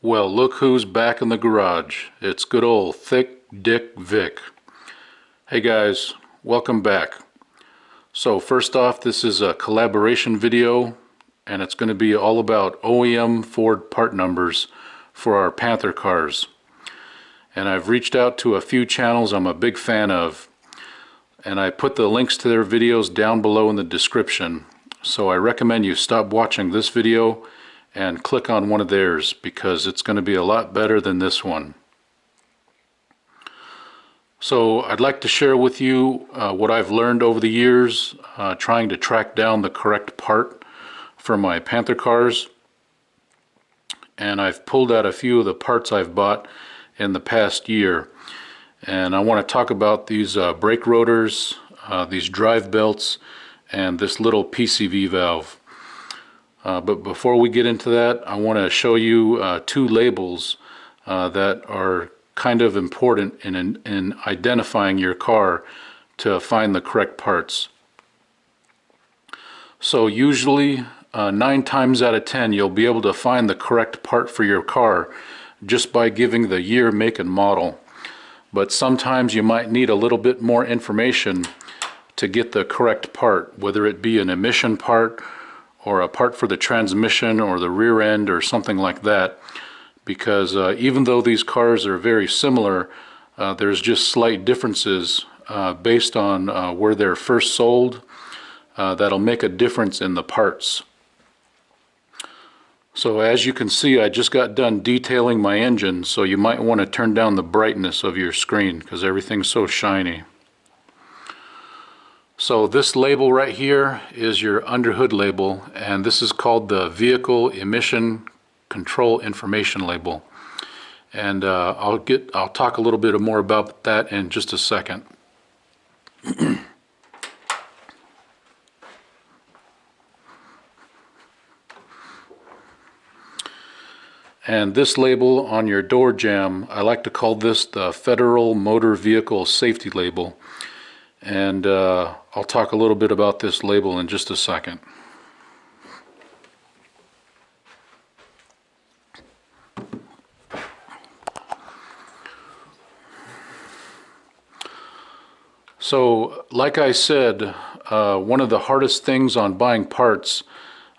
Well, look who's back in the garage. It's good old Thick Dick Vic. Hey guys, welcome back. So first off, this is a collaboration video, and it's going to be all about OEM Ford part numbers for our Panther cars. And I've reached out to a few channels I'm a big fan of, and I put the links to their videos down below in the description. So I recommend you stop watching this video and click on one of theirs, because it's going to be a lot better than this one. So I'd like to share with you what I've learned over the years trying to track down the correct part for my Panther cars. And I've pulled out a few of the parts I've bought in the past year. And I want to talk about these brake rotors, these drive belts, and this little PCV valve. But before we get into that, I want to show you two labels that are kind of important in identifying your car to find the correct parts. So usually 9 times out of 10 you'll be able to find the correct part for your car just by giving the year, make, and model. But sometimes you might need a little bit more information to get the correct part, whether it be an emission part or a part for the transmission or the rear end or something like that, because even though these cars are very similar, there's just slight differences based on where they're first sold that'll make a difference in the parts. So as you can see, I just got done detailing my engine, so you might want to turn down the brightness of your screen because everything's so shiny. So this label right here is your underhood label, and this is called the Vehicle Emission Control Information label. And I'll talk a little bit more about that in just a second. And this label on your door jamb, I like to call this the Federal Motor Vehicle Safety label. And I'll talk a little bit about this label in just a second. So, like I said, one of the hardest things on buying parts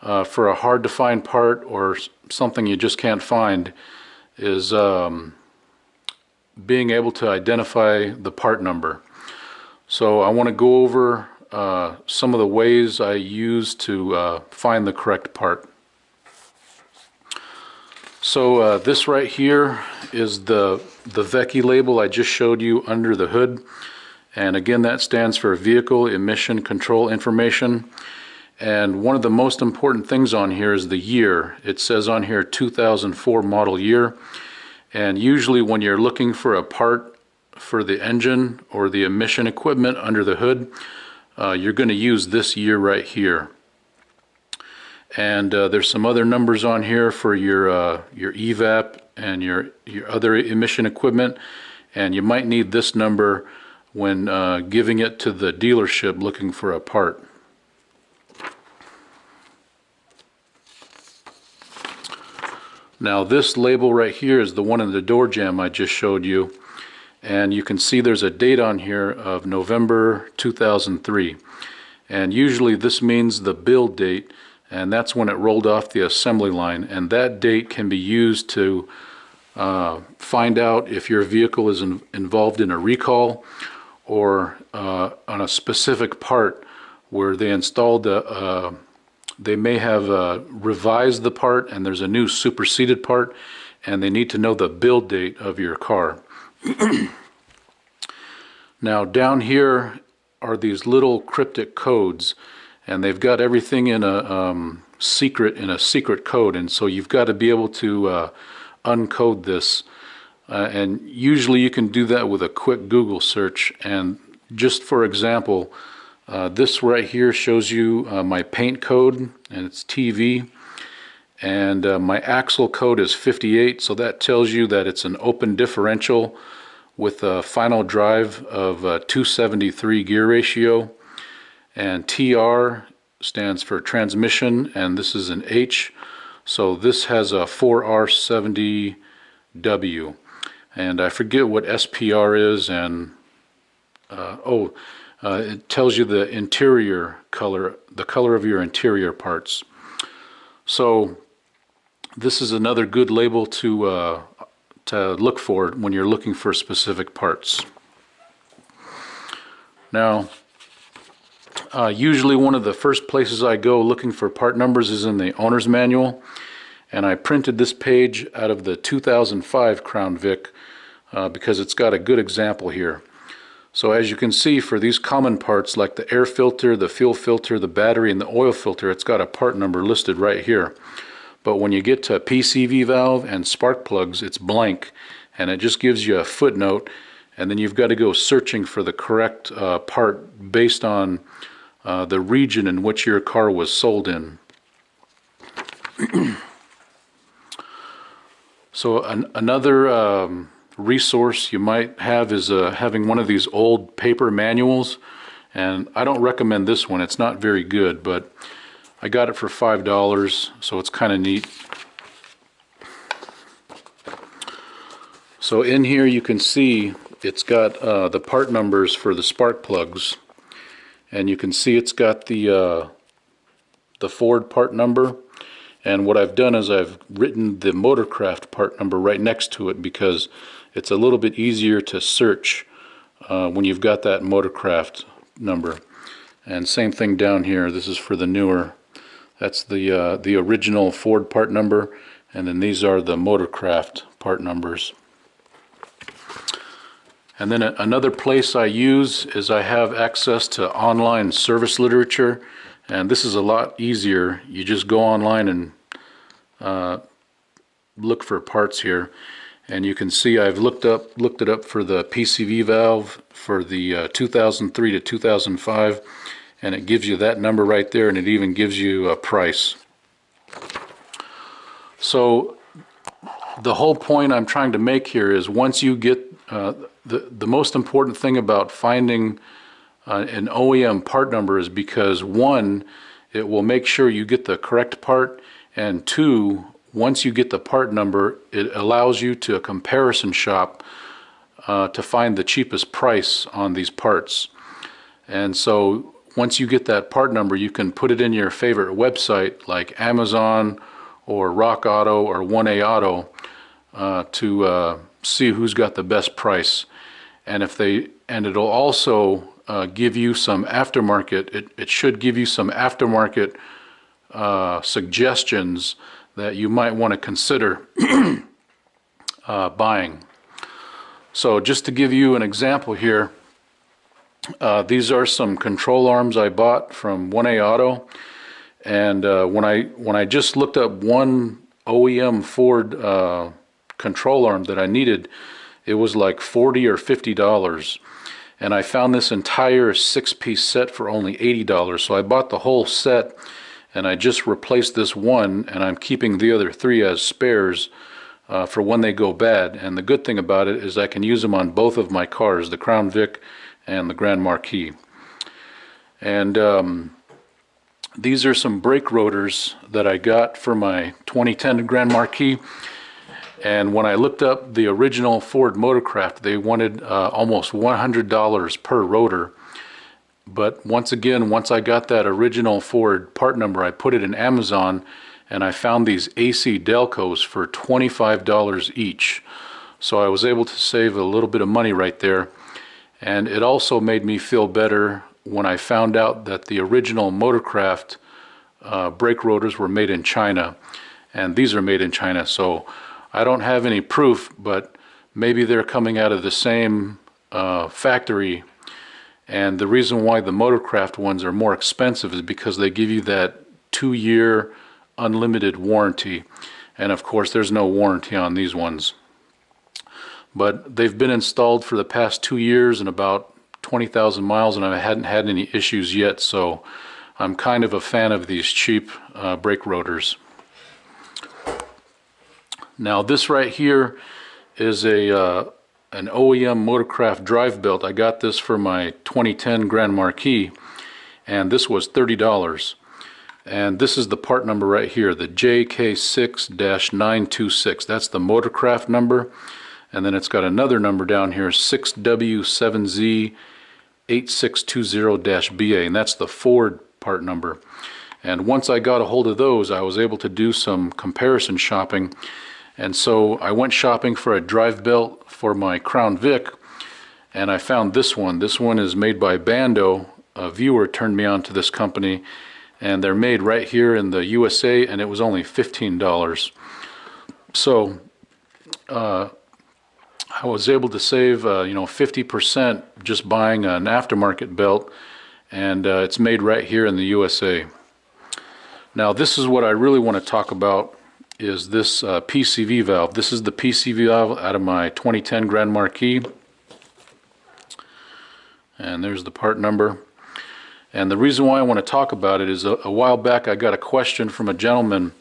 for a hard to find part or something you just can't find is being able to identify the part number. So I want to go over some of the ways I use to find the correct part. So this right here is the VECI label I just showed you under the hood. And again, that stands for Vehicle Emission Control Information. And one of the most important things on here is the year. It says on here 2004 model year. And usually when you're looking for a part for the engine or the emission equipment under the hood, you're going to use this year right here. And there's some other numbers on here for your evap and your other emission equipment, and you might need this number when giving it to the dealership looking for a part. Now this label right here is the one in the door jamb I just showed you. And you can see there's a date on here of November 2003. And usually this means the build date, and that's when it rolled off the assembly line. And that date can be used to find out if your vehicle is involved in a recall or on a specific part where they installed they may have revised the part and there's a new superseded part, and they need to know the build date of your car. Now down here are these little cryptic codes, and they've got everything in a secret code, and so you've got to be able to uncode this, and usually you can do that with a quick Google search. And just for example, this right here shows you my paint code, and it's TV, and my axle code is 58, so that tells you that it's an open differential with a final drive of 273 gear ratio. And TR stands for transmission, and this is an H, So this has a 4R70W, and I forget what SPR is, and it tells you the interior color, the color of your interior parts. So this is another good label to look for when you're looking for specific parts. Now, usually one of the first places I go looking for part numbers is in the owner's manual, and I printed this page out of the 2005 Crown Vic because it's got a good example here. So as you can see, for these common parts like the air filter, the fuel filter, the battery, and the oil filter, it's got a part number listed right here. But when you get to PCV valve and spark plugs, it's blank, and it just gives you a footnote, and then you've got to go searching for the correct part based on the region in which your car was sold in. So another resource you might have is having one of these old paper manuals, and I don't recommend this one. It's not very good, but I got it for $5, so it's kind of neat. So in here you can see it's got the part numbers for the spark plugs, and you can see it's got the Ford part number. And what I've done is I've written the Motorcraft part number right next to it because it's a little bit easier to search when you've got that Motorcraft number. And same thing down here. This is for the newer. That's the original Ford part number, and then these are the Motorcraft part numbers. And then another place I use is I have access to online service literature, and this is a lot easier. You just go online and look for parts here, and you can see I've looked it up for the PCV valve for the 2003 to 2005, and it gives you that number right there, and it even gives you a price. So the whole point I'm trying to make here is once you get the most important thing about finding an OEM part number is because one, it will make sure you get the correct part, and two, once you get the part number, it allows you to comparison shop to find the cheapest price on these parts. And so once you get that part number, you can put it in your favorite website like Amazon or Rock Auto or 1A Auto to see who's got the best price. And it'll also give you some aftermarket. It should give you some aftermarket suggestions that you might want to consider buying. So just to give you an example here, these are some control arms I bought from 1A Auto, and when I just looked up one OEM Ford control arm that I needed, it was like $40 or $50, and I found this entire 6-piece set for only $80. So I bought the whole set, and I just replaced this one, and I'm keeping the other 3 as spares for when they go bad. And the good thing about it is I can use them on both of my cars, the Crown Vic and the Grand Marquis. And these are some brake rotors that I got for my 2010 Grand Marquis. And when I looked up the original Ford Motorcraft, they wanted almost $100 per rotor. But once again, once I got that original Ford part number, I put it in Amazon, and I found these AC Delcos for $25 each. So I was able to save a little bit of money right there. And it also made me feel better when I found out that the original Motorcraft brake rotors were made in China, and these are made in China. So I don't have any proof, but maybe they're coming out of the same factory. And the reason why the Motorcraft ones are more expensive is because they give you that 2-year unlimited warranty. And of course, there's no warranty on these ones. But they've been installed for the past 2 years and about 20,000 miles, and I hadn't had any issues yet. So I'm kind of a fan of these cheap brake rotors. Now this right here is an OEM Motorcraft drive belt. I got this for my 2010 Grand Marquis, and this was $30. And this is the part number right here, the JK6-926. That's the motorcraft number. And then it's got another number down here, 6W7Z8620-BA, and that's the Ford part number. And once I got a hold of those, I was able to do some comparison shopping. And so I went shopping for a drive belt for my Crown Vic, and I found this one. This one is made by Bando. A viewer turned me on to this company, and they're made right here in the USA, and it was only $15. So I was able to save 50% just buying an aftermarket belt, and it's made right here in the USA. Now this is what I really want to talk about, is this PCV valve. This is the PCV valve out of my 2010 Grand Marquis, and there's the part number. And the reason why I want to talk about it is a while back I got a question from a gentleman.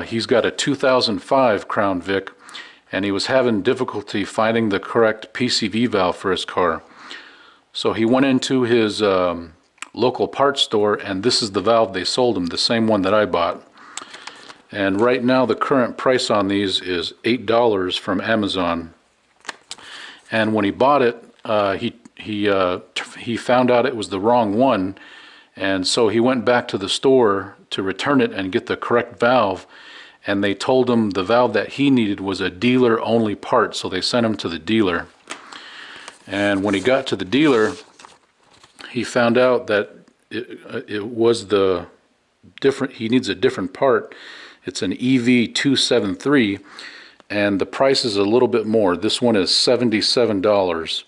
He's got a 2005 Crown Vic, and he was having difficulty finding the correct PCV valve for his car. So he went into his local parts store, and this is the valve they sold him, the same one that I bought. And right now the current price on these is $8 from Amazon. And when he bought it, he found out it was the wrong one, and so he went back to the store to return it and get the correct valve. And they told him the valve that he needed was a dealer-only part, so they sent him to the dealer. And when he got to the dealer, he found out that it was the different. He needs a different part. It's an EV273, and the price is a little bit more. This one is $77.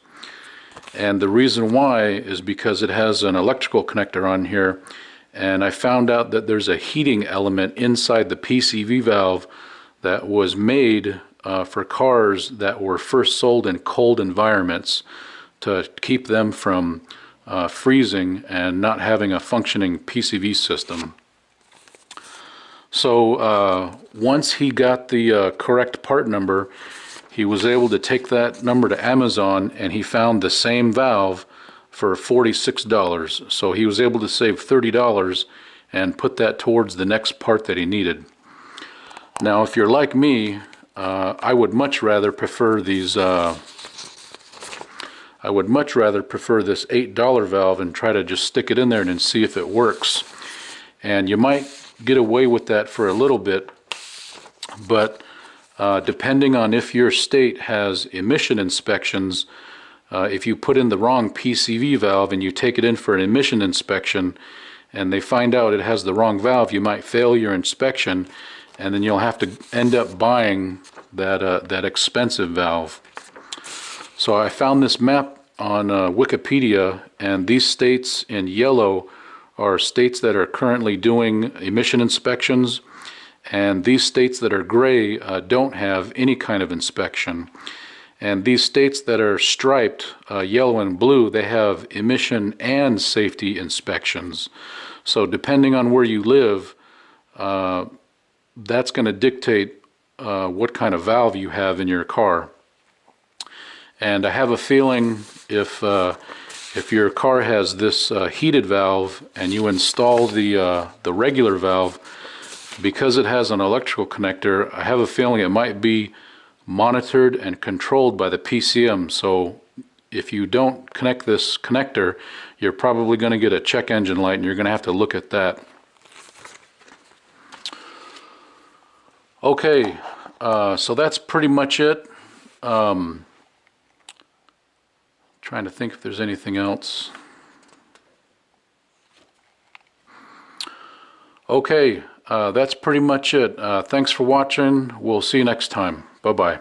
And the reason why is because it has an electrical connector on here. And I found out that there's a heating element inside the PCV valve that was made for cars that were first sold in cold environments to keep them from freezing and not having a functioning PCV system. So once he got the correct part number, he was able to take that number to Amazon, and he found the same valve for $46. So he was able to save $30 and put that towards the next part that he needed. Now if you're like me, I would much rather prefer these I would much rather prefer this $8 valve and try to just stick it in there and see if it works. And you might get away with that for a little bit, but depending on if your state has emission inspections, if you put in the wrong PCV valve and you take it in for an emission inspection and they find out it has the wrong valve, you might fail your inspection, and then you'll have to end up buying that expensive valve. So I found this map on Wikipedia, and these states in yellow are states that are currently doing emission inspections, and these states that are gray don't have any kind of inspection. And these states that are striped, yellow and blue, they have emission and safety inspections. So depending on where you live, that's going to dictate what kind of valve you have in your car. And I have a feeling if your car has this heated valve and you install the regular valve, because it has an electrical connector, I have a feeling it might be monitored and controlled by the PCM. So if you don't connect this connector, you're probably going to get a check engine light, and you're going to have to look at that. Okay, so that's pretty much it. Trying to think if there's anything else. Okay, that's pretty much it. Thanks for watching. We'll see you next time. Bye-bye.